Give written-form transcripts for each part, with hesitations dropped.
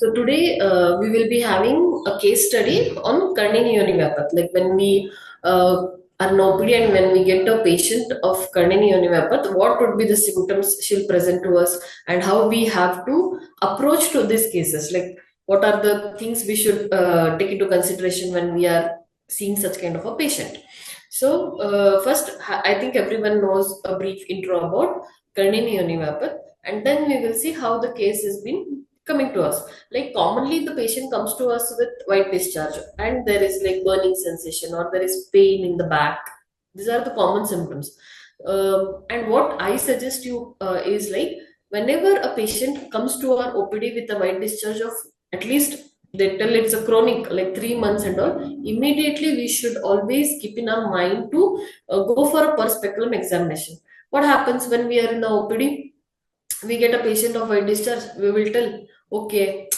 So today we will be having a case study on Karnini Univapath. Like when we are in OPD and when we get a patient of Karnini Univapath, what would be the symptoms she'll present to us and how we have to approach to these cases. Like what are the things we should take into consideration when we are seeing such kind of a patient. So first, I think everyone knows a brief intro about Karnini Univapath, and then we will see how the case has been coming to us. Like commonly the patient comes to us with white discharge and there is like burning sensation or there is pain in the back. These are the common symptoms. And what I suggest you is like whenever a patient comes to our OPD with a white discharge of at least they tell it's a chronic like 3 months and all, immediately we should always keep in our mind to go for a per speculum examination. What happens when we are in the OPD? We get a patient of white discharge, we will tell, okay,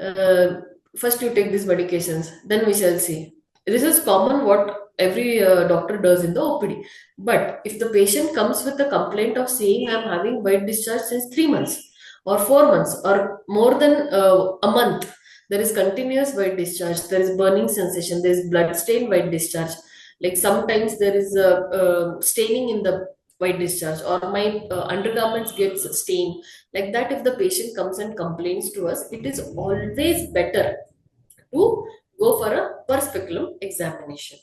uh, first you take these medications, then we shall see. This is common what every doctor does in the OPD. But if the patient comes with a complaint of saying, I'm having white discharge since 3 months or 4 months or more than a month, there is continuous white discharge, there is burning sensation, there is blood stain white discharge. Like sometimes there is a staining in the white discharge or my undergarments gets stained. Like that, if the patient comes and complains to us, it is always better to go for a per speculum examination.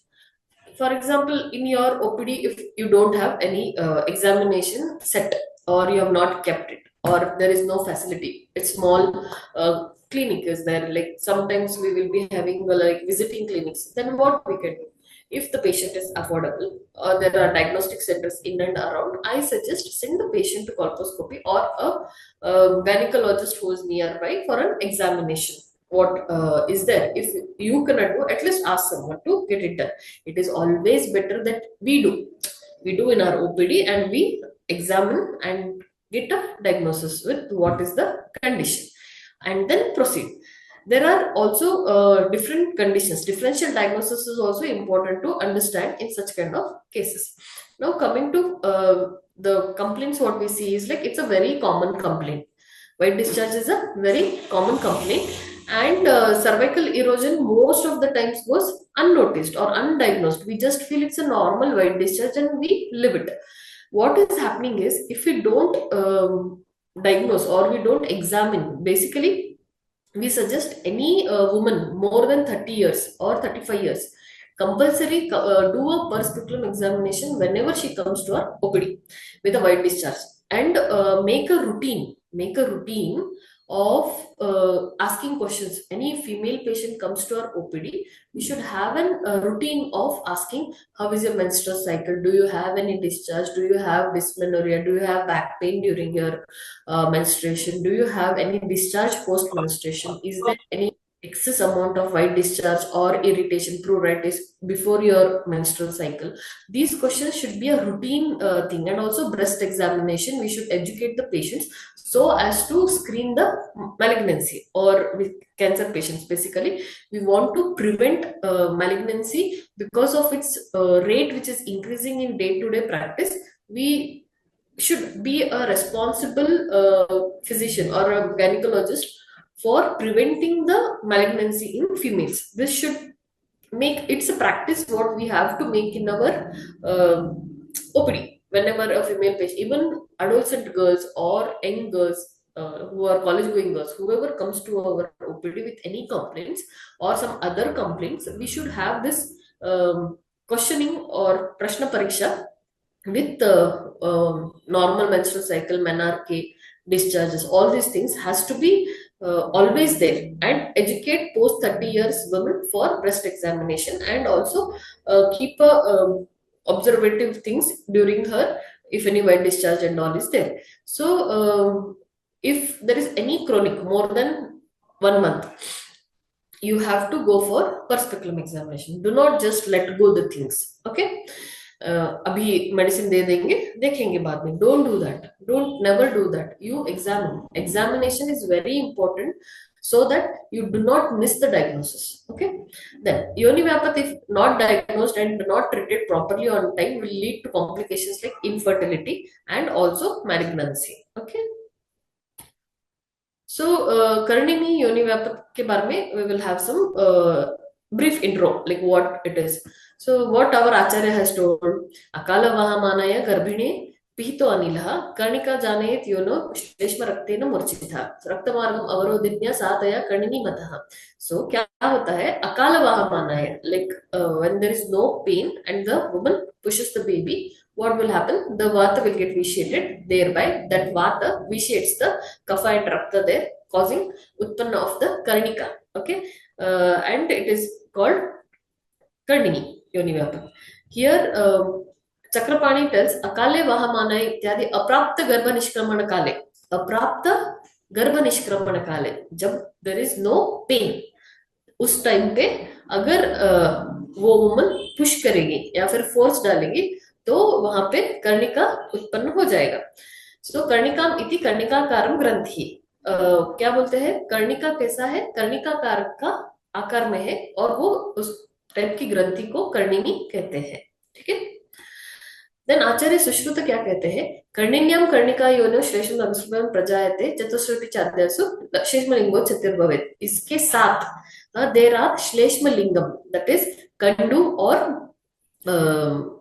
For example, in your OPD, if you don't have any examination set or you have not kept it or there is no facility, it's small clinic is there. Like sometimes we will be having like visiting clinics. Then what we can do? If the patient is affordable or there are diagnostic centers in and around, I suggest send the patient to colposcopy or a gynecologist who is nearby for an examination. What is there? If you cannot do, at least ask someone to get it done. It is always better that we do in our OPD and we examine and get a diagnosis with what is the condition and then proceed. There are also different conditions. Differential diagnosis is also important to understand in such kind of cases. Now coming to the complaints, what we see is like it's a very common complaint. White discharge is a very common complaint, and cervical erosion most of the times goes unnoticed or undiagnosed. We just feel it's a normal white discharge and we live it. What is happening is if we don't diagnose or we don't examine, basically we suggest any woman more than 30 years or 35 years compulsory do a per speculum examination whenever she comes to our OPD with a white discharge, and make a routine of asking questions. Any female patient comes to our OPD, we should have a routine of asking, how is your menstrual cycle? Do you have any discharge? Do you have dysmenorrhea? Do you have back pain during your menstruation? Do you have any discharge post menstruation? Is there any excess amount of white discharge or irritation, pruritus before your menstrual cycle? These questions should be a routine thing. And also breast examination, we should educate the patients so as to screen the malignancy or with cancer patients. Basically, we want to prevent malignancy because of its rate which is increasing in day-to-day practice. We should be a responsible physician or a gynecologist for preventing the malignancy in females. This should make it's a practice what we have to make in our OPD whenever a female patient, even adolescent girls or young girls who are college going girls, whoever comes to our OPD with any complaints or some other complaints, we should have this questioning or prashna pariksha with normal menstrual cycle, menarche, discharges. All these things has to be always there, and educate post 30 years women for breast examination, and also keep a observative things during her if any white discharge and all is there. So if there is any chronic more than 1 month, you have to go for per speculum examination. Do not just let go the things. Okay, अभी medicine दे देंगे देखेंगे बाद में, don't do that, don't never do that. You examine. Examination is very important so that you do not miss the diagnosis. Okay, then Yonivapath, if not diagnosed and not treated properly on time, will lead to complications like infertility and also malignancy. Okay, So, Karnini योनि व्यापक के बारे में we will have some brief intro, like what it is. So, what our Acharya has told, Akala Vahamanaya Garbhine Pihito Anilaha Karnika Janayet Yono Shleshma Raktena Murchitha Raktamargam Avarodidnya Sataya Karnini Mataha. So, क्या होता है अकाल वाहमानाय, like when there is no pain and the woman pushes the baby, what will happen? The vata will get vitiated, thereby that vata vitiates the kapha and rakta there, causing utpanna of the karnika. Okay, and it is called karnini yoni vyapak. Here, Chakrapani tells akale vahamana ityadi aprapta garbha nishkramana kale. अप्राप्त गर्भ निष्क्रमण काले, जब there is no pain, उस time पे अगर वो woman push करेगी या फिर फोर्स डालेगी तो वहां पे कर्णिका उत्पन्न हो जाएगा. सो कर्णिका इति कर्णिकाकारम ग्रंथि. क्या बोलते हैं, कर्णिका कैसा है, कर्णिकाकार का आकार में है और वो उस टाइप की ग्रंथि को कर्णिनी कहते हैं. ठीक है. देन आचार्य सुश्रुत क्या कहते हैं, कर्णिन्याम कर्णिका योनो श्लेष्म अनुस्मरण प्रजायते चतुश्रुति चाद्यासु श्लेष्म लिंगो चतुर्भवेत्. इसके साथ देर आर श्लेष्म लिंगम, दैट इज कंडू और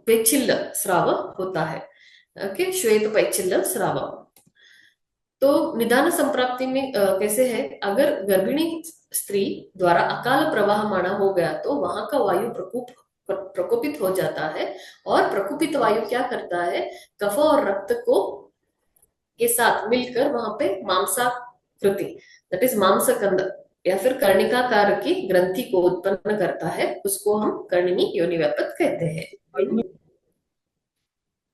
पेचिल्ल स्राव होता है. ओके, श्वेत पैचिल्ल स्राव. तो निदान संप्राप्ति में कैसे है, अगर गर्भिणी स्त्री द्वारा अकाल प्रवाह माना हो गया तो वहां का वायु प्रकोपित हो जाता है और प्रकोपित वायु क्या करता है, कफ और रक्त को के साथ मिलकर वहां पे मांसाकृति, दैट इज मांसकंद या फिर कर्णिकाकार की ग्रंथि को उत्पन्न करता है. उसको हम कर्णिनी योनि व्यापक कहते हैं.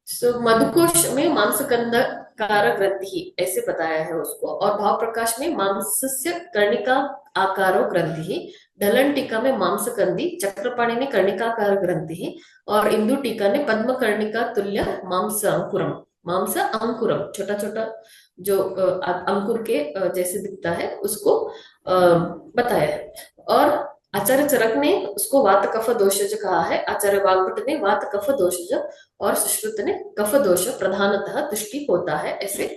सो मधुकोश में मांसकंद कार ग्रंथि ऐसे बताया है उसको, और भाव प्रकाश में मांसस्य कर्णिका आकारो ग्रंथि, ढलन टीका में मांसकंदी, चक्रपाणी ने कर्णिकाकार ग्रंथि और इंदु टीका ने पद्म कर्णिका तुल्य मांस अंकुरम. मांस अंकुरम छोटा छोटा जो अंकुर के जैसे दिखता है उसको बताया है. और आचार्य चरक ने उसको वात कफ दोषज कहा है, आचार्य वाग्भट ने वात कफ दोषज और सुश्रुत ने कफ दोष प्रधानतः तुष्टि होता है ऐसे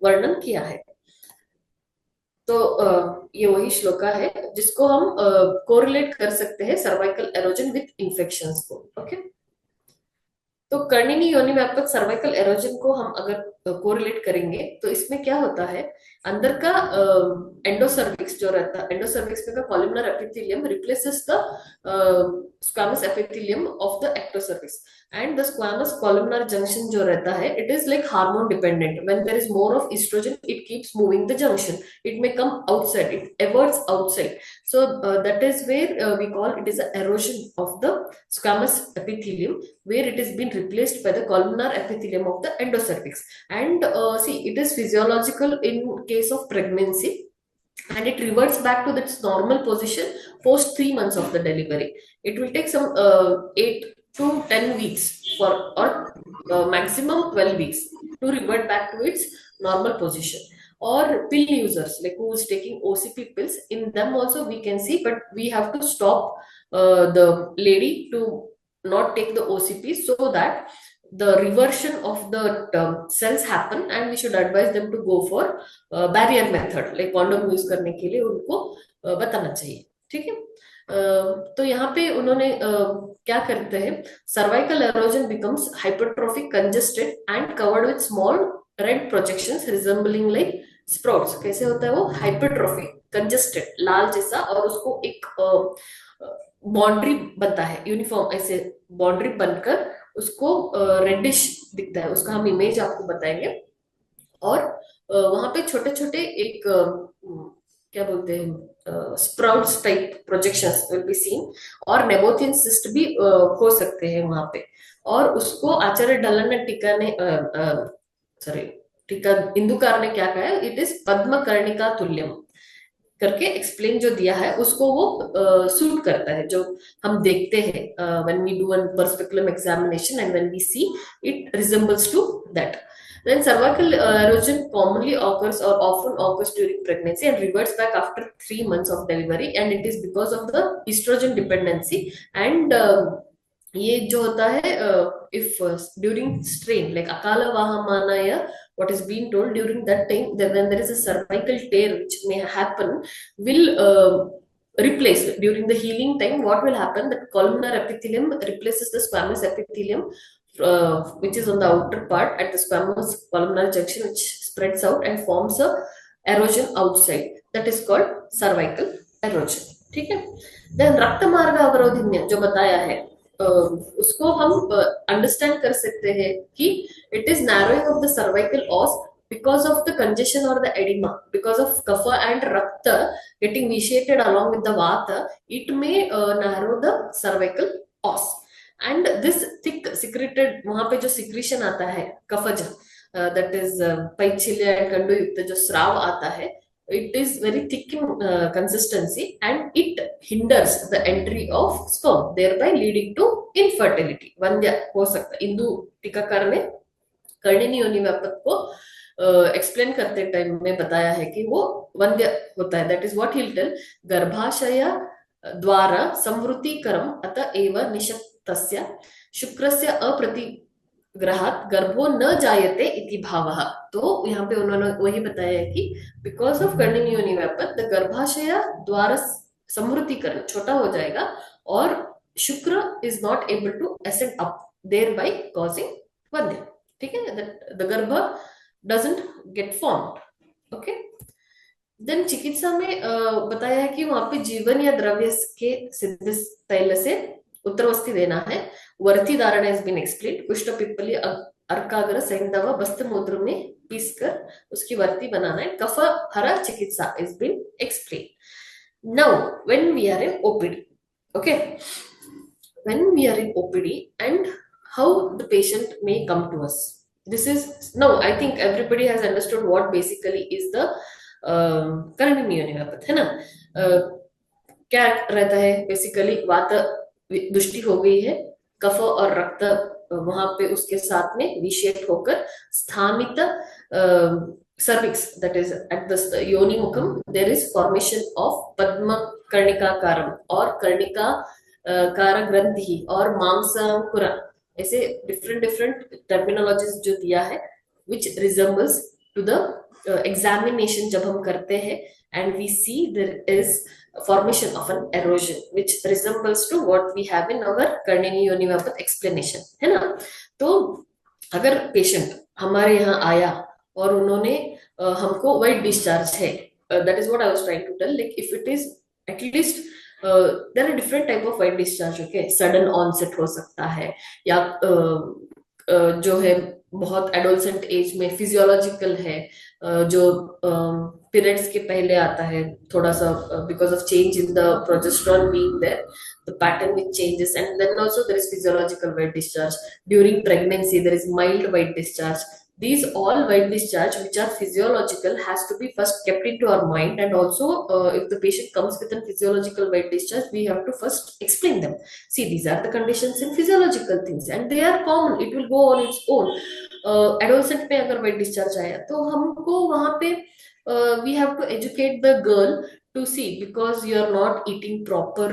वर्णन किया है. तो ये वही श्लोका है जिसको हम कोरिलेट कर सकते हैं सर्वाइकल एरोजन विथ इन्फेक्शंस को. ओके, तो कर्णिनी योनि व्यापक सर्वाइकल एरोजन को हम अगर कोरिलेट करेंगे तो इसमें क्या होता है, अंदर का एंडोसर्विक्स जो रहता है, एंडोसर्विक्स में का columnar epithelium replaces the squamous epithelium of the ectocervix, and the squamous columnar junction जो रहता है it is like hormone dependent. When there is more of estrogen it keeps moving the junction, it may come outside, it everts outside. So that is where we call it is an erosion of the squamous epithelium, where it is been replaced by the columnar epithelium of the endocervix. And see, it is physiological in case of pregnancy, and it reverts back to its normal position post 3 months of the delivery. It will take some 8 to 10 weeks for, or maximum 12 weeks to revert back to its normal position. Or pill users like who is taking OCP pills, in them also we can see, but we have to stop the lady to not take the OCP so that the reversion of the cells happen, and we should advise them to go for barrier method like condom use करने के लिए उनको बताना चाहिए. ठीक है. तो यहाँ पे उन्होंने क्या करते हैं, cervical halogen becomes hypertrophic congested and covered with small red projections resembling like sprouts. कैसे होता है वो, हाइपरट्रोफिक कंजेस्टेड लाल जैसा, और उसको एक बाउंड्री बनता है यूनिफॉर्म, ऐसे बाउंड्री बनकर उसको रेडिश दिखता है. उसका हम इमेज आपको बताएंगे. और वहां पे छोटे छोटे एक क्या बोलते हैं sprouts type projections will be seen, और नेबोथियन सिस्ट भी हो सकते हैं वहां पे. और उसको आचार्य ढलन टीका ने सॉरी टीका इंदुकार ने क्या कहा है, इट इज पद्म कर्णिका तुल्यम करके एक्सप्लेन जो दिया है उसको वो सूट करता है जो हम देखते हैं when we do an per speculum examination, and when we see it resembles to that. Then cervical erosion commonly occurs or often occurs during pregnancy and reverts back after 3 months of delivery, and it is because of the estrogen dependency. And ये जो होता है if during strain like अकाल वाहमानाय what is being told during that time, that when there is a cervical tear which may happen, will replace during the healing time. What will happen? That columnar epithelium replaces the squamous epithelium, which is on the outer part at the squamous columnar junction, which spreads out and forms a erosion outside. That is called cervical erosion. ठीक है. Then रक्त मार्ग अवरोधिन्य जो बताया है, उसको हम understand कर सकते हैं कि it is narrowing of the cervical os because of the congestion or the edema, because of kapha and rakta getting vitiated along with the vata, it may narrow the cervical os. And this thick secreted, वहां पे जो secretion आता है कफज, that is पैच्छिल्य and कंडुयुक्त जो स्राव आता है, it is very thick in consistency and it hinders the entry of sperm, thereby leading to infertility. वंध्य हो सकता है. इंदु टीकाकार ने कर्णिनी योनि व्यापक को एक्सप्लेन करते टाइम में बताया है कि वो वंध्य होता है. That is what he tell. गर्भाशय द्वारा संवृत्तिकरम अत एव निषक्तस्य शुक्रस्य अप्रतिग्रहात् गर्भो न जायते इति भावः. तो यहाँ पे उन्होंने वही बताया है कि बिकॉज ऑफ कर्णिनी योनि व्यापक द गर्भाशय द्वारा संवृत्तिकरण छोटा हो जाएगा और शुक्र is not able to ascend up, thereby causing वंध्य. ठीक है. द गर्भ doesn't get formed. Okay. Then चिकित्सा में बताया है कि वहां पे जीवन या द्रव्य के सिद्ध तैल से उत्तरवस्ती देना है. वर्थी धारणा इज बीन एक्सप्लेन. कुष्ठ पिप्पली अर्काग्र सैंधव बस्त मूत्र में पीसकर उसकी वर्थी बनाना है. कफ हरा चिकित्सा is been explain. Now when we are in OPD, okay, when we are in OPD and how the patient may come to us. This is, now I think everybody has understood what basically is the कर्णिनी योनि व्यापक, है ना. क्या रहता है basically? वात दुष्टि हो गई है, कफ और रक्त वहां पे उसके साथ में विषेट होकर स्थानित cervix, that is at the yoni mukham, there is formation of padma कर्णिकाकारम और कर्णिका कार ग्रंथि और मांसाकुरा, ऐसे डिफरेंट डिफरेंट टर्मिनोलॉजीज जो दिया है, which resembles to the examination जब हम करते हैं and we see there is formation of an erosion which resembles to what we have in our कर्णिनी योनि व्यापक explanation, है ना. तो अगर पेशेंट हमारे यहाँ आया और उन्होंने हमको वाइट डिस्चार्ज है, that is what I was trying to tell, like if it is at least there are different type of white discharge. Okay, sudden onset हो सकता है या जो है बहुत एडोलसेंट एज में फिजियोलॉजिकल है, जो पीरियड्स के पहले आता है थोड़ा सा because of change in the progesterone being there, the pattern which changes, and then also there is physiological white discharge. During pregnancy there is mild white discharge. These all white discharge which are physiological has to be first kept into our mind, and also if the patient comes with a physiological white discharge, we have to first explain them. See, these are the conditions in physiological things and they are common, it will go on its own. Adolescent में अगर white discharge आया तो हमको वहां पे we have to educate the girl to see, because you are not eating proper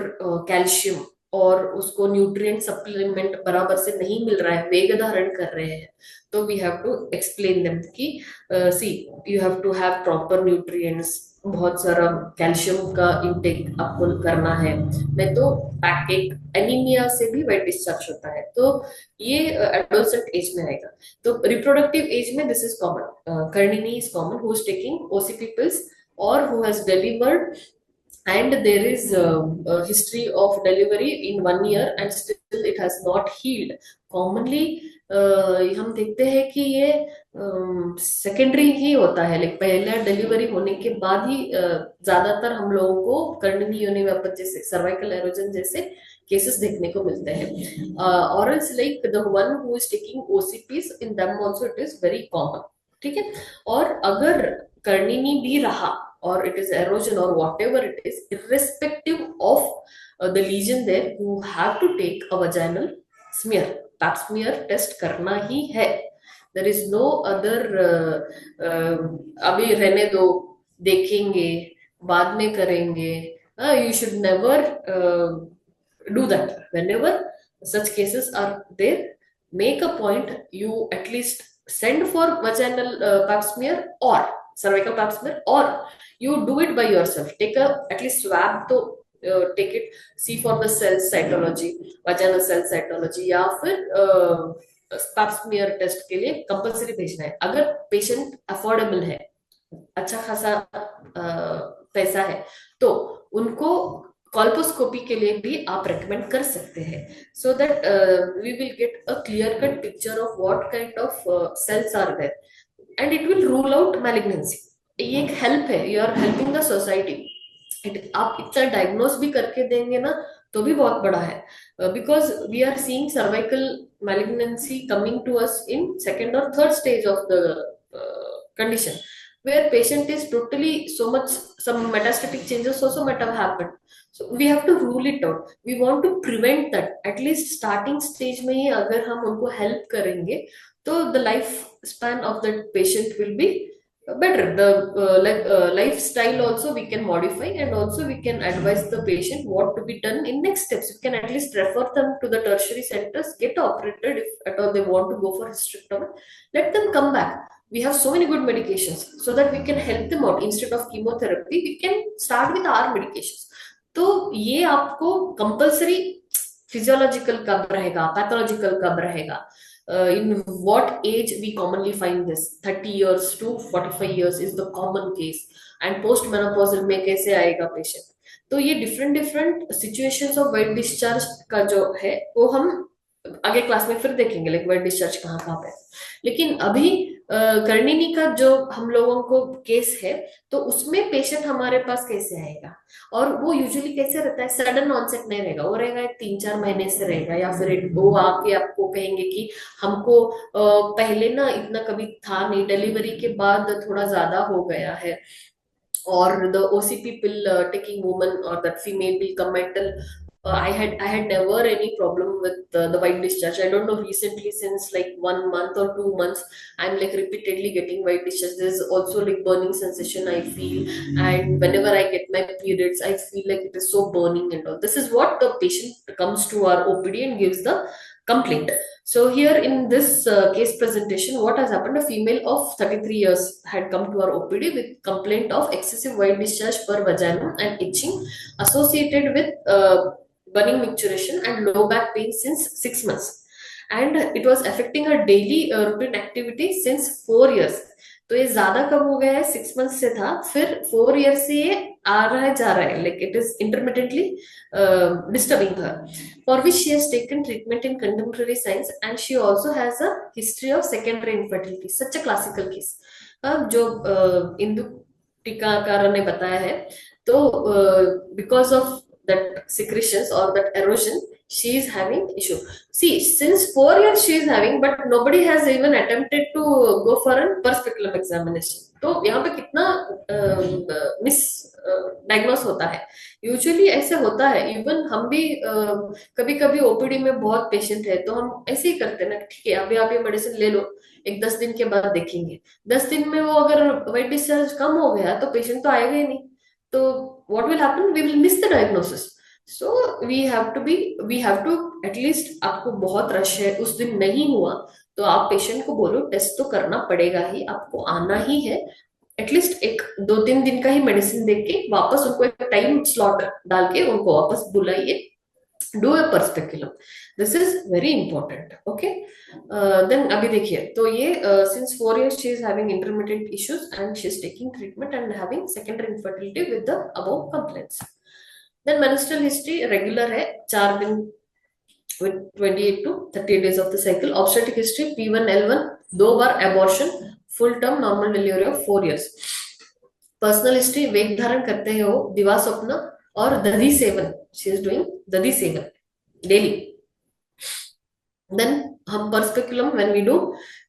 calcium और उसको nutrient supplement बराबर से नहीं मिल रहा है, वेग धारण कर रहे हैं, तो we have to explain them कि see you have to have proper nutrients, बहुत सारा कैल्शियम का इंटेक आपको करना है, नहीं तो पैकेक एनीमिया से भी वाइट डिस्चार्ज होता है. तो ये एडोलसेंट एज में आएगा. तो रिप्रोडक्टिव एज में दिस इज कॉमन. कर्णिनी is common who is taking OCP pills or who has delivered and there is a history of delivery in 1 year and still it has not healed. Commonly हम देखते हैं कि ये secondary ही होता है, like पहला delivery होने के बाद ही ज्यादातर हम लोगों को कर्णिनी योनि व्यापक जैसे सर्वाइकल एरोजन जैसे केसेस देखने को मिलते हैं. और it's like the one who is taking OCPs, in them also it is very common. ठीक है. और अगर कर्णिनी भी रहा or it is erosion or whatever it is, irrespective of the lesion there, you have to take a vaginal smear. Pap smear test करना ही है. There is no other अभी रहने दो, देखेंगे बाद में करेंगे. You should never do that. Whenever such cases are there, make a point, you at least send for vaginal pap smear or cervical pap smear, or you do it by yourself. Take a at least swab to take it, see for the cell cytology, vaginal cell cytology, या फिर pap smear test के लिए compulsory भेजना है। अगर patient affordable है, अच्छा खासा पैसा है, तो उनको कॉल्पोस्कोपी के लिए भी आप रेकमेंड कर सकते हैं, so that we will get a clear cut picture of what kind of cells are there and it will rule out malignancy. ये एक हेल्प है, you are helping the society. आप इतना डायग्नोस भी करके देंगे ना, तो भी बहुत बड़ा है, because we are seeing cervical malignancy coming to us in second और third stage of the condition, where patient is totally so much, some metastatic changes also might have happened, so we have to rule it out. We want to prevent that, at least starting stage में ही अगर हम उनको help करेंगे, तो the life span of that patient will be better. The lifestyle also we can modify, and also we can advise the patient what to be done in next steps. We can at least refer them to the tertiary centers, get operated if at all they want to go for hysterectomy, let them come back. We have so many good medications, so that we can help them out. Instead of chemotherapy, we can start with our medications. तो ये आपको compulsory physiological कब रहेगा, pathological कब रहेगा, in what age we commonly find this, 30 years to 45 years is the common case, and post menopausal में कैसे आएगा पेशेंट। तो ये different different situations of wet discharge का जो है वो हम आगे क्लास में फिर देखेंगे, लाइक वेट डिस्चार्ज कहाँ कहाँ पे। लेकिन अभी कर्णिनी का जो हम लोगों को केस है, तो उसमें पेशेंट हमारे पास कैसे आएगा, और वो यूजुअली कैसे रहता है, सडन ऑनसेट नहीं रहेगा, वो रहेगा 3-4 महीने से रहेगा, या फिर वो आके आपको कहेंगे कि हमको पहले ना इतना कभी था नहीं, डिलीवरी के बाद थोड़ा ज्यादा हो गया है, or the OCP pill taking woman or that female will come and tell, I had never any problem with the white discharge. I don't know, recently since like 1 month or 2 months, I'm like repeatedly getting white discharge. There's also like burning sensation I feel, and whenever I get my periods, I feel like it is so burning and all. This is what the patient comes to our OPD and gives the complaint. So here in this case presentation, what has happened? A female of 33 years had come to our OPD with complaint of excessive white discharge per vagina and itching associated with burning micturition and low back pain since 6 months. And it was affecting her daily routine activity since 4 years. तो ये ज्यादा कब हो गया है, 6 month से था, फिर 4 ईयर से ये आ रहा है जा रहा है, like it is intermittently disturbing her, for which she has taken treatment in contemporary science, and she also has a history of secondary infertility. Such a classical case, जो इंदु टीकाकार ने बताया है। तो because of that secretions or that erosion, she is having issue. See, since 4 years she is having, but nobody has even attempted to go for a perspicuum examination. तो यहाँ पे कितना मिस डायग्नोस होता है, यूजुअली ऐसे होता है। Even हम भी कभी कभी ओपीडी में बहुत पेशेंट है, तो हम ऐसे ही करते हैं ना, ठीक है अभी आप ये मेडिसिन ले लो, एक 10 दिन के बाद देखेंगे। 10 दिन में वो अगर वाइट डिस्चार्ज कम हो गया तो पेशेंट तो आएगा ही नहीं, तो what will happen, we will miss the diagnosis. So we have to at least, आपको बहुत रश है, उस दिन नहीं हुआ तो आप पेशेंट को बोलो टेस्ट तो करना पड़ेगा ही, आपको आना ही है, एटलीस्ट एक 2-3 दिन का ही मेडिसिन देके वापस उनको एक टाइम स्लॉट डाल के उनको वापस बुलाइए, do a per speculum. This is very important. Okay, then अभी देखिए, तो ये since 4 years she is having intermittent issues and she is taking treatment and having secondary infertility with the above complaints. Then menstrual history regular है, 4 दिन with 28 to 30 days of the cycle. Obstetric history P1 L1, 2 बार abortion, full term normal delivery of 4 years. Personal history, वेग धारण करते हैं वो, दिवा स्वप्न और दधी सेवन, शी इज डूइंग दधी सेवन डेली। देन हम per speculum when we do,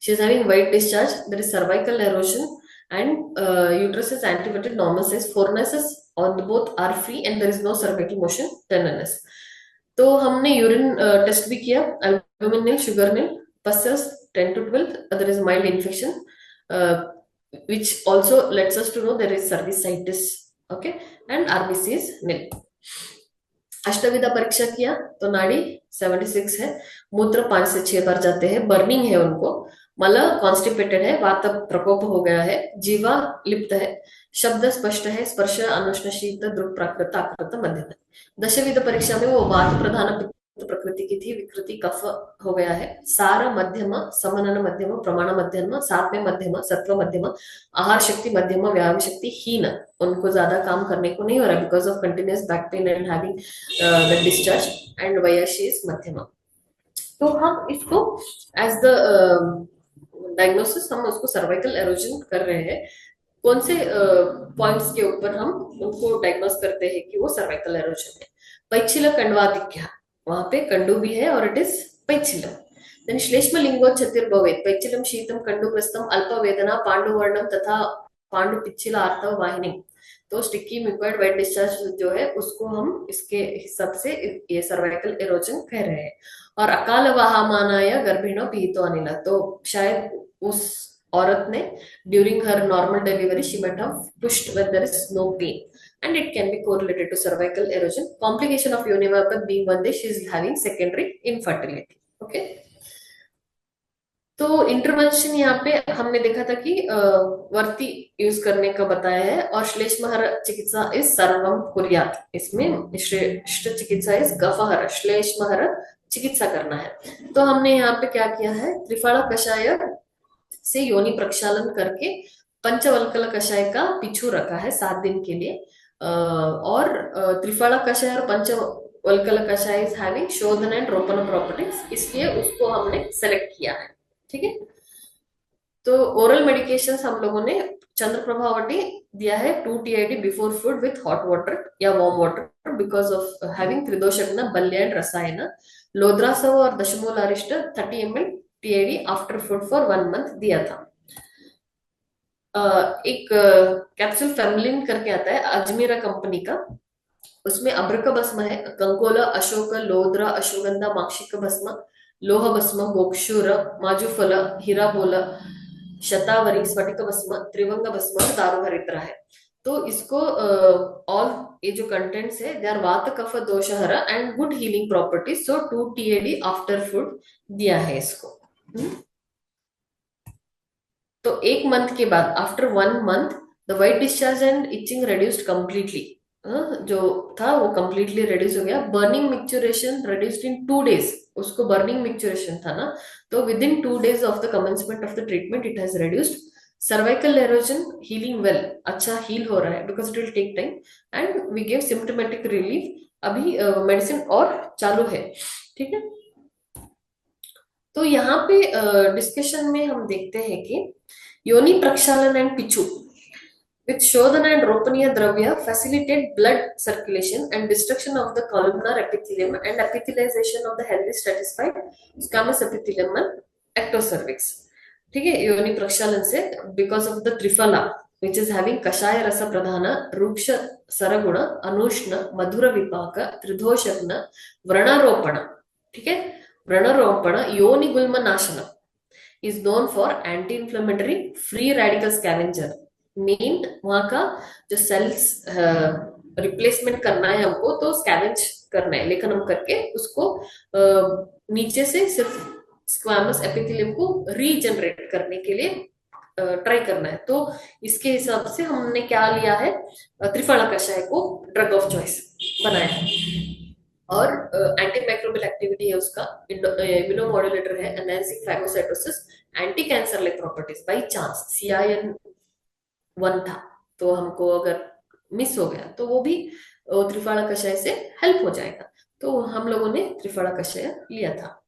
she is having white discharge, there is cervical erosion and uterus is antevated normal size, 4 is on the both are free and there is no cervical motion, 10 तो हमने urine test भी किया, albumin nil, sugar nil, pus cells 10 to 12, there is mild infection which also lets us to know there is cervicitis, okay, and RBC is nil। अष्टविधा परीक्षा किया तो नाड़ी 76 है, मूत्र 5 से 6 बार जाते हैं, बर्निंग है उनको, मल कॉन्स्टिपेटेड है, वात प्रकोप हो गया है, जीवा लिप्त है, शब्द स्पष्ट है, स्पर्श अनुष्ण शीत दृक् प्राकृत आकृत मध्यम है। दशविध परीक्षा में वो वात प्रधान पित्त प्रकृति की थी, विकृति कफ हो गया है, सार मध्यम, समनन मध्यम, प्रमाण मध्यम, सात्म्य मध्यम, सत्व मध्यम, आहार शक्ति मध्यम, व्यायाम शक्ति हीन। उनको ज्यादा काम करने को नहीं हो रहा because of continuous back pain and having the discharge, and वयशीस मध्यम। तो हम इसको एज द डायग्नोसिस हम उसको सर्वाइकल एरोजन कर रहे हैं। कौन से पॉइंट्स के ऊपर हम उनको डायग्नोस करते हैं कि वो सर्वाइकल एरोजन है? पैच्छिल कंडवाधिक्य, वहां पे कंडू भी है और इट इज पैच्छिलम। देन श्लेष्म लिंगोच्चतिर्भवेत्, पैच्छिलम शीतम कंडुग्रस्तम अल्प वेदना पांडुवर्णम तथा पांडु पिच्छिल आर्तव वाहिनी। तो स्टिकी म्यूकोइड वाइट डिस्चार्ज जो है उसको हम इसके हिसाब से ये सर्वाइकल एरोजन कह रहे हैं। और अकाल वहामानाय गर्भिणो पीतो अनिल, तो शायद उस औरत ने during her normal delivery she might have pushed when there is no pain, and it can be correlated to cervical erosion. Complication of yoni vapat being one day she is having secondary infertility. Okay. तो intervention यहाँ पे हमने देखा था कि वर्ती use करने का बताया है, और श्लेष्महर चिकित्सा इज सर्वम कुर्यात, इसमें श्रेष्ठ चिकित्सा इज गफहर, श्लेष्महर चिकित्सा करना है। तो हमने यहाँ पे क्या किया है, त्रिफला कषाय से योनि प्रक्षालन करके पंचवल्कल कषाय का पिछू रखा है 7 दिन के लिए। और त्रिफला कषाय और पंचवल्कल कषाय इज हैविंग शोधन एंड रोपण प्रॉपर्टीज, इसलिए उसको हमने सेलेक्ट किया है। ठीक है। तो ओरल मेडिकेशंस हम लोगों ने चंद्रप्रभावटी दिया है 2 TID before food with hot water या warm water because of having त्रिदोषग्न बल्य एंड रसायन। लोद्रासव और दशमूल अरिष्ट 30 ml TID after food for 1 month दिया था। एक कैप्सूल फेमलिन करके आता है अजमेरा कंपनी का, उसमें अभ्रक भस्म है, कंकोला, अशोक, लोद्रा, अश्वगंधा, माक्षिक भस्म, लोह भस्म, गोक्षूर, माजुफल, हीराबोल, शतावरी, स्फटिक भस्म, त्रिवंग भस्म और दारुहरिद्रा है। तो इसको ऑल ये जो कंटेंट्स है they are vata kapha doshahar and good healing properties, so 2 TID after food दिया है इसको। तो 1 month के बाद after 1 month the white discharge and itching reduced completely, जो था वो कंप्लीटली रिड्यूस हो गया। Burning micturition reduced in 2 days, उसको बर्निंग मिक्चुरेशन था ना, तो within 2 days of the commencement of the treatment it has reduced. Cervical erosion healing well, अच्छा हील हो रहा है because it will take time and we give symptomatic relief. अभी medicine और चालू है। ठीक है। तो यहाँ पे डिस्कशन में हम देखते हैं कि योनि प्रक्षालन एंड पिचू with Shodhana and Ropaniya Dravya facilitate blood circulation and destruction of the columnar epithelium and epithelialization of the healthy stratified squamous epithelium and ectocervix. ठीक है। योनि प्रक्षालन से because of the triphala which is having कषाय रस प्रधान, रूक्ष सरगुण, अनुष्ण, मधुर विपाक, त्रिदोषग्न, व्रणारोपण। ठीक है। व्रणारोपण योनि गुल्म नाशन is known for anti-inflammatory free radical scavenger। Main वहां का जो सेल्स रिप्लेसमेंट करना है हमको, तो स्कैवेंज करना है, लेखन हम करके उसको नीचे से सिर्फ स्क्वामस एपिथेलियम को रीजनरेट करने के लिए ट्राई करना है। तो इसके हिसाब से हमने क्या लिया है, त्रिफला कषाय को ड्रग ऑफ चॉइस बनाया है। और एंटी माइक्रोबियल एक्टिविटी है उसका, इम्यूनोमॉड्यूलेटर है, enhancing phagocytosis, anti cancer like properties. By chance CIN1 था तो हमको अगर मिस हो गया तो वो भी त्रिफला कषाय से हेल्प हो जाएगा। तो हम लोगों ने त्रिफला कषाय लिया था।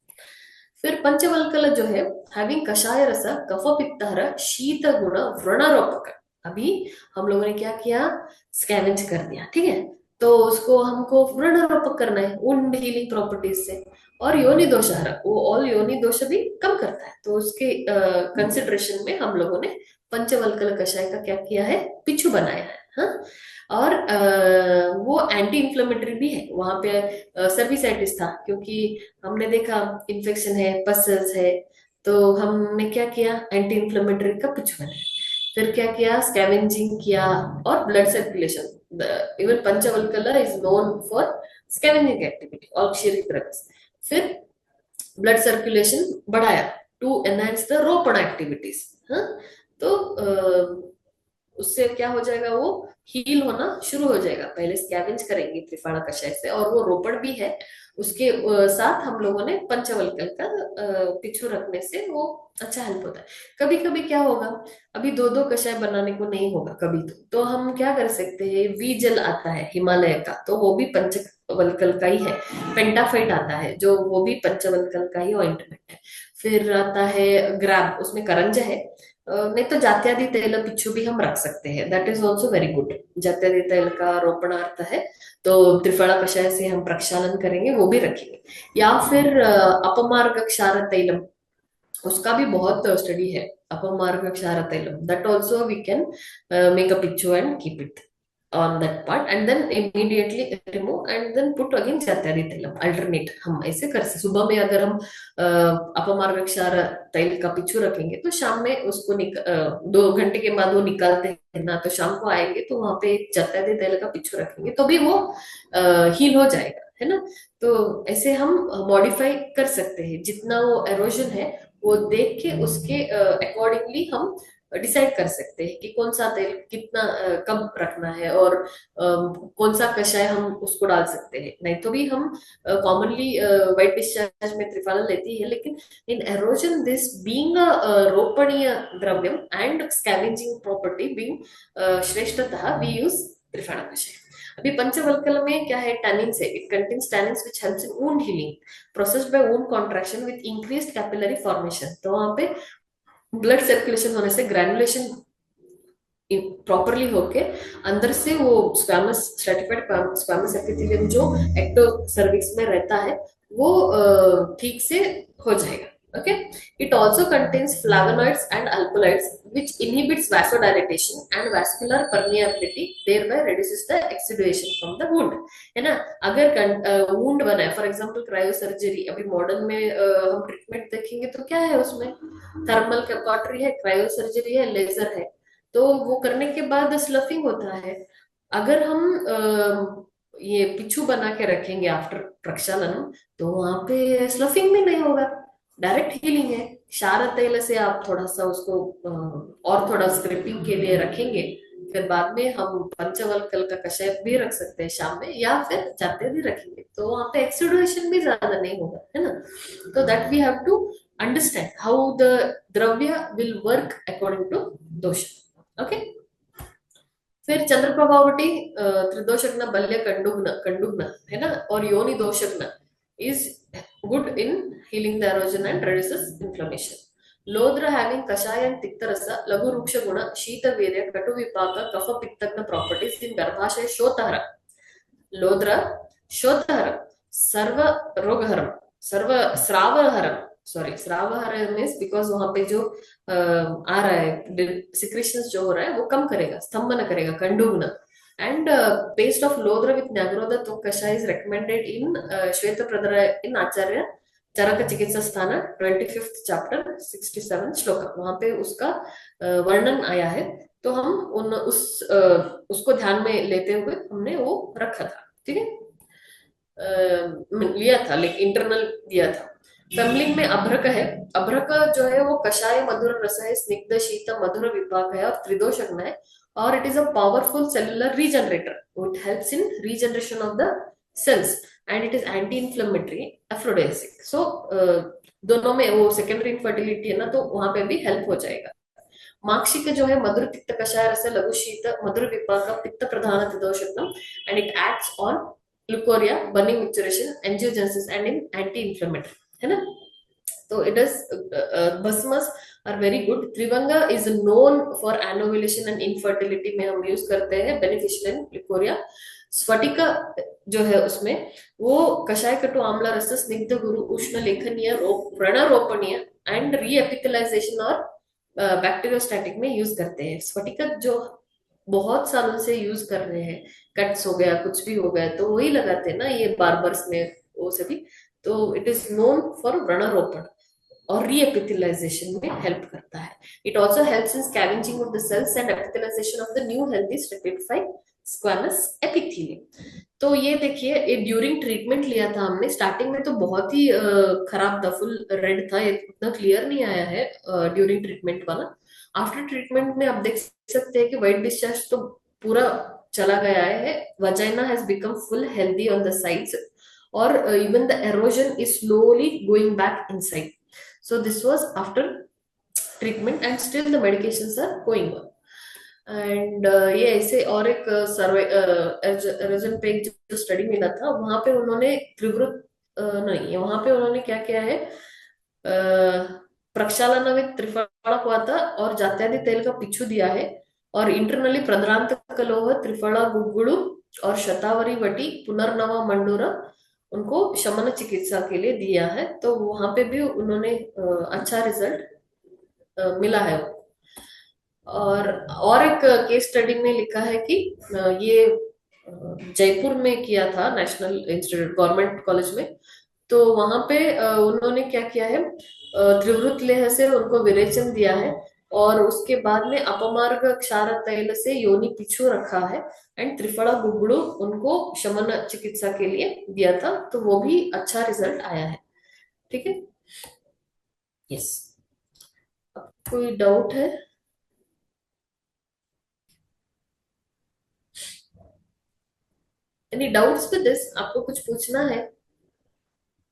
फिर पंचवल्कल जो है हैविंग कषाय रस कफ पित्तहर शीत गुण व्रणारोपक, अभी हम लोगों ने क्या किया, स्कैवेंज कर दिया। ठीक है। तो उसको हमको व्रणारोपक करना है उन हीलिंग प्रॉपर्टीज से। और योनि दोषहर, वो ऑल योनि दोष भी कम करता है, तो उसके कंसिडरेशन में हम लोगों ने पंचवल्कल कषाय का क्या किया है, पिछू बनाया है। हाँ। और वो एंटी इंफ्लेमेटरी भी है, वहां पे सर्विसाइटिस था क्योंकि हमने देखा इन्फेक्शन है, पसल्स है, तो हमने क्या किया, एंटी इंफ्लेमेटरी का पिछू बनाया। फिर क्या किया, स्कैवेंजिंग किया और ब्लड सर्कुलेशन। इवन पंचवल्कल is known for scavenging activity और फिर ब्लड सर्कुलेशन बढ़ाया टू एनहांस द रोपण एक्टिविटीज। हाँ, तो उससे क्या हो जाएगा, वो हील होना शुरू हो जाएगा। पहले स्कैवेंज करेंगे त्रिफला कषाय से, और वो रोपण भी है। उसके साथ हम लोगों ने पंचवल्कल का पिछू रखने से वो अच्छा हेल्प होता है। कभी कभी क्या होगा, अभी दो दो कषाय बनाने को नहीं होगा कभी, तो हम क्या कर सकते हैं, वी जल आता है हिमालय का, तो वो भी पंचवल्कल का ही है। पेंटाफाइट आता है जो, वो भी पंचवल्कल का ही ऑइंटमेंट है। फिर आता है ग्राम, उसमें करंज है। नहीं तो जात्यादि तैल पिच्छू भी हम रख सकते हैं, that is also very good. जात्यादि तैल का रोपणार्थ है, तो त्रिफला कषाय से हम प्रक्षालन करेंगे, वो भी रखेंगे। या फिर अपमार्ग क्षार तैलम, उसका भी बहुत स्टडी है। अपमार्ग क्षार तैलम, that also we can make a picture and keep it on that part, and then immediately remove and then put again जात्यादि तैलम, अल्टरनेट हम ऐसे कर सकते। सुबह में अगर हम अपमार्ग क्षार तैल का पिच्चू रखेंगे, तो शाम में उसको 2 घंटे के बाद वो निकालते हैं ना, तो शाम को आएंगे तो वहां पे एक जात्यादि तैल का पिच्चू रखेंगे, तो भी वो हील हो जाएगा, है ना। तो ऐसे हम मॉडिफाई कर सकते हैं, जितना वो एरोजन है वो देख के उसके अकॉर्डिंगली हम डिसाइड कर सकते हैं कि कौन सा तेल कितना कब रखना है, और कौन सा कषाय हम उसको डाल सकते हैं। नहीं तो भी हम कॉमनली वाइट डिस्चार्ज में त्रिफला लेती है, लेकिन इन एरोजन दिस बीइंग रोपणीय द्रव्यम एंड स्कैवेंजिंग प्रॉपर्टी बीइंग श्रेष्ठतः वी यूज त्रिफला कषाय। अभी पंचवल्कल में क्या है, टैनिन्स है। It contains tannins which helps in wound healing processed by wound contraction with increased capillary formation. तो वहां पे ब्लड सर्कुलेशन होने से ग्रैनुलेशन प्रॉपरली होके अंदर से वो स्क्वैमस स्ट्रेटिफाइड स्क्वैमस एपिथेलियम जो एक्टो सर्विक्स में रहता है, वो ठीक से हो जाएगा। Okay, it also contains flavonoids and alkaloids which inhibits vasodilation and vascular permeability, thereby reduces the exudation from the wound. है ना। अगर वुंड बना है, फॉर एग्जांपल क्रायो सर्जरी, अभी मॉडर्न में हम ट्रीटमेंट देखेंगे तो क्या है उसमें, थर्मल कैपॉटरी है, क्रायो सर्जरी है, लेजर है। तो वो करने के बाद स्लफिंग होता है। अगर हम ये पिछू बना के रखेंगे आफ्टर प्रक्षालन, तो वहां पे स्लफिंग भी नहीं होगा, डायरेक्ट हीलिंग है। क्षार तेल से आप थोड़ा सा उसको और थोड़ा स्क्रिपिंग के लिए रखेंगे, फिर बाद में हम पंचवल्कल का कषाय भी रख सकते हैं शाम में, या फिर जाते भी रखेंगे, तो वहां पे एक्सुडेशन भी ज्यादा नहीं होगा, है ना। तो that we have to understand how the द्रव्य विल वर्क अकॉर्डिंग टू दोष। ओके। फिर चंद्र प्रभावटी त्रिदोषग्न बल्य कंडुग्न कंडुग्न, है ना, और योनि दोषग्न is good in healing the erosion and reduces inflammation. Lodra having kashaya and tikta rasa, lagu ruksha guna, shita virya, katu vipaka, kapha pittagna properties in garbhashaya shotahara. Lodra shotahara, sarva rogaharam, sarva sravaharam, sorry श्रावहर means because वहां पे जो आ रहा है secretions जो हो रहा है वो कम करेगा, स्तंभन करेगा, कंडुग्न। And paste of Lodra with Nagrodha Kasha is recommended in Shweta Pradara in Acharya चरक चिकित्सा स्थान 25th चैप्टर 67 श्लोक, वहां पे उसका वर्णन आया है। तो हम उसको ध्यान में लेते हुए हमने वो रखा था। ठीक है, लिया था, लेकिन इंटरनल दिया था। फैमिली में अभ्रक है। अभ्रक जो है वो कषाय मधुर रस है, स्निग्ध शीत मधुर विपाक है, और त्रिदोषग्न है, और it is a powerful cellular regenerator. It helps in regeneration of the cells and it is anti inflammatory, aphrodisiac. So दोनों में वो सेकेंडरी इनफर्टिलिटी है ना, तो वहां पे भी हेल्प हो जाएगा। माक्षिक जो है मधुर पित्त कषाय रस लघु शीत मधुर विपाक पित्त प्रधान त्रिदोषग्नम, and it acts on leukorrhea, burning micturition, angiogenesis, and in anti-inflammatory, है ना। तो it is भस्मस are very good. Tribhanga is known for anovulation and infertility में हम यूज करते हैं, beneficial in leukorrhea. स्फटिक जो है उसमें वो कषाय कटु आम्ल रस स्निग्ध गुरु उष्ण लेखनीय प्रणरोपणीय एंड रीएपिथलाइजेशन और बैक्टीरियोस्टैटिक में यूज करते हैं। स्फटिक जो बहुत सालों से यूज कर रहे हैं, कट्स हो गया कुछ भी हो गया तो वही लगाते हैं ना ये बार्बर्स में, वो सभी। तो इट इज नोन फॉर व्रणारोपण और रीएपिथलाइजेशन में हेल्प करता है। It also helps in scavenging of the cells and epithelization of the new healthy stratified squamous epithelium. तो ये देखिए, ये ड्यूरिंग ट्रीटमेंट लिया था हमने। स्टार्टिंग में तो बहुत ही खराब था, फुल रेड था, ये उतना क्लियर नहीं आया है ड्यूरिंग ट्रीटमेंट वाला। आफ्टर ट्रीटमेंट में आप देख सकते हैं कि वाइट डिस्चार्ज तो पूरा चला गया है। Vagina has become full healthy on the sides, और even the erosion is slowly going back inside. So this was after treatment and still the medications are going on. And ये ऐसे और एक सर्वे अर्जुन पे एक जो स्टडी मिला था, वहां पे उन्होंने त्रिवृत नहीं, वहां पे उन्होंने क्या किया है, प्रक्षालन में त्रिफला हुआ था और जात्यादि तेल का पिछू दिया है, और इंटरनली प्रद्रांत कलोह त्रिफला गुग्गुड़ु और शतावरी वटी पुनर्नवा मंडूरा उनको शमन चिकित्सा के लिए दिया है। तो वहां पे भी उन्होंने अच्छा रिजल्ट मिला है। और एक केस स्टडी में लिखा है कि ये जयपुर में किया था, नेशनल इंस्टीट्यूट गवर्नमेंट कॉलेज में। तो वहां पे उन्होंने क्या किया है, त्रिवृत लेह से उनको विरेचन दिया है, और उसके बाद में अपमार्ग क्षार तैल से योनि पिछू रखा है, एंड त्रिफला गुगड़ू उनको शमन चिकित्सा के लिए दिया था। तो वो भी अच्छा रिजल्ट आया है। ठीक है। यस। कोई डाउट है? Any doubts with this? आपको कुछ पूछना है?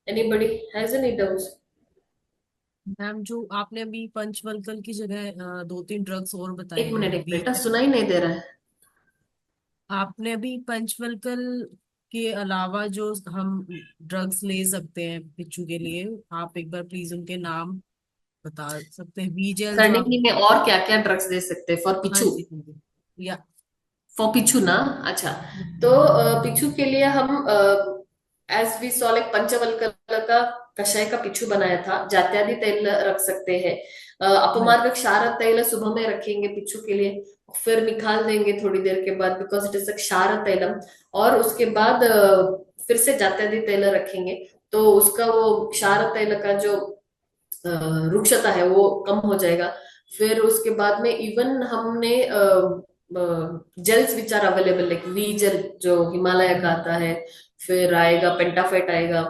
Anybody has any doubts? Ma'am, जो आपने अभी पंचवल्कल की जगह दो तीन ड्रग्स और बताए एक हैं मिनट, एक बी, मिनट, सुनाई नहीं दे रहा है। आपने अभी पंचवल्कल के अलावा जो हम ड्रग्स ले सकते हैं बिच्छू के लिए, आप एक बार प्लीज उनके नाम बता सकते हैं? बी जेल जो आप। कर्णिनी में और क्या क्या ड्रग्स दे सकते हैं फॉर हाँ पिछू? जी, हाँ जी। या फॉर पिछू ना? अच्छा। तो पिछू के लिए हम एज वी सॉ लाइक पंचवल्कल का कषाय का पिछू बनाया था, जात्यादि तेल रख सकते हैं। हाँ अपमार्ग क्षार तैल सुबह में रखेंगे पिछू के लिए, फिर निकाल देंगे थोड़ी देर के बाद, बिकॉज इट इज अ क्षार तैलम। और उसके बाद फिर से जात्यादि तेल रखेंगे, तो उसका वो क्षार तैल का जो रुक्षता है वो कम हो जाएगा। फिर उसके बाद में इवन हमने gels which are available, like V gel जो हिमालय का आता है, फिर आएगा पेंटाफेट आएगा,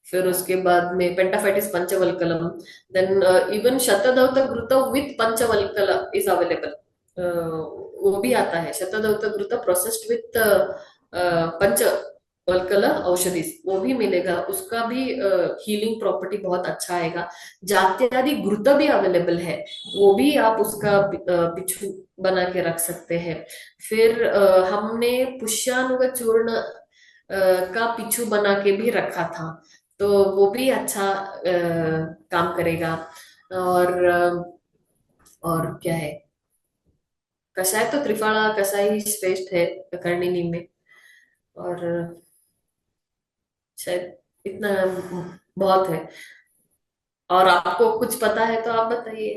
फिर उसके बाद में पेंटाफेट इज पंचवल्कलम, देन इवन शतधौत घृत विथ पंचवल्कल इज अवेलेबल। वो भी आता है, शतधौत घृत प्रोसेस्ड विथ पंच वल्कल औषधि, वो भी मिलेगा, उसका भी हीलिंग प्रॉपर्टी बहुत अच्छा आएगा। जात्यादि घृत भी अवेलेबल है, वो भी आप उसका पिछू बना के रख सकते हैं। फिर हमने पुष्यानुग चूर्ण का पिछू बना के भी रखा था, तो वो भी अच्छा काम करेगा। और और क्या है, कषाय तो त्रिफला कषाय ही श्रेष्ठ है कर्णिनी में। और शायद इतना बहुत है। और आपको कुछ पता है तो आप बताइए।